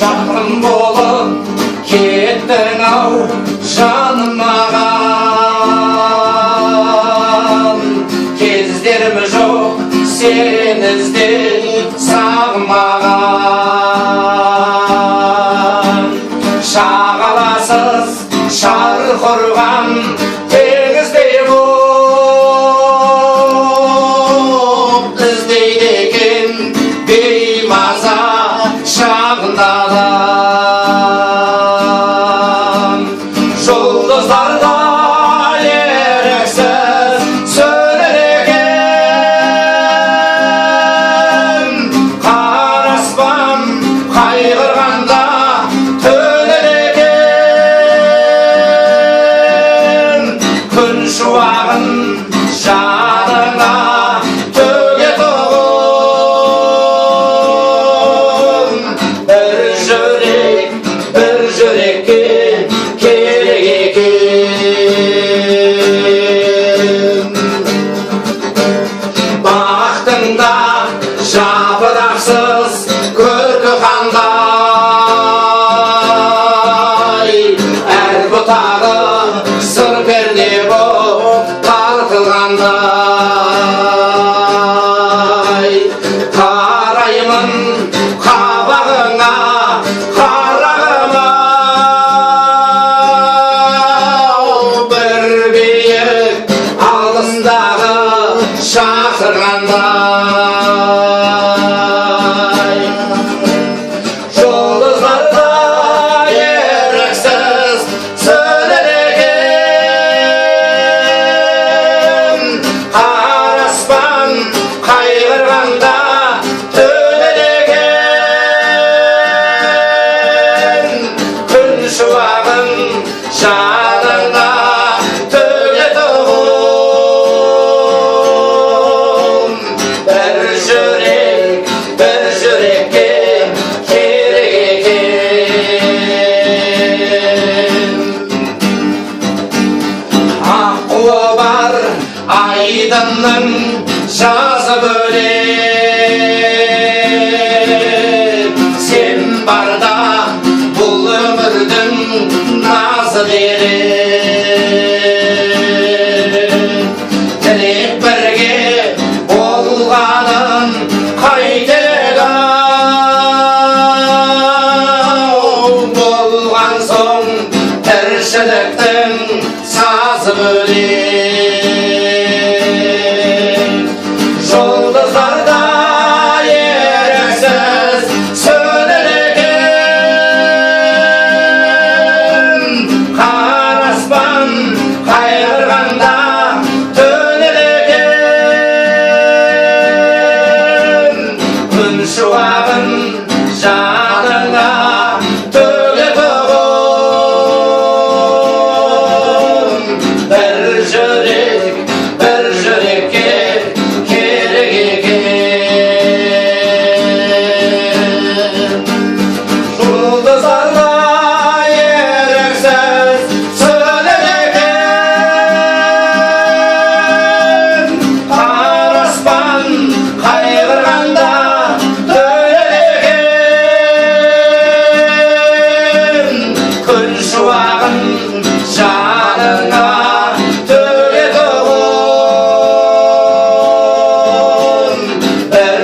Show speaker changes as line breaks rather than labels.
жақын болып кеттің ау жаным маған. Кездерім жоқ сені іздеп сағынбаған. Шағаласыз шарқ ұрған теңіздей боп іздейді екен беймаза шағындадан. Жұлдыздарда еріксіз сөнелеген, қара аспан қайғырғанда төнелеген. Күн шуағын жаныңа төгетұғын, бір жүрекке керек екен. Бақтыңда жапырақсыз көркі қандай, әр бұтағы сыр перде боп тартылғандай. Қараймын қабағыңа қарағым-ау, бір биік алыстағы шақырғандай. Жұлдыздарда еріксіз сөнелеген, қара аспан қайғырғанда төнелеген. Күн шуағын жаныңа төгетұғын, бір жүрекке керек екен. Аққуы бар айдынның жазы бөлек, сен барда бұл өмірдің назы берек. Тілек бірге болғанын қайтеді-ау, болған соң тіршіліктің сазы бөлек. Жұлдыздарда еріксіз сөнелеген, қара аспан қайғырғанда төнелеген. Күн шуағын жаныңа төгетұғын, бір жүрекке керек екен. Жұлдыздарда еріксіз сөнелеген, қара аспан қайғырғанда төнелеген. Күн шуағын жаныңа төгетұғын, бір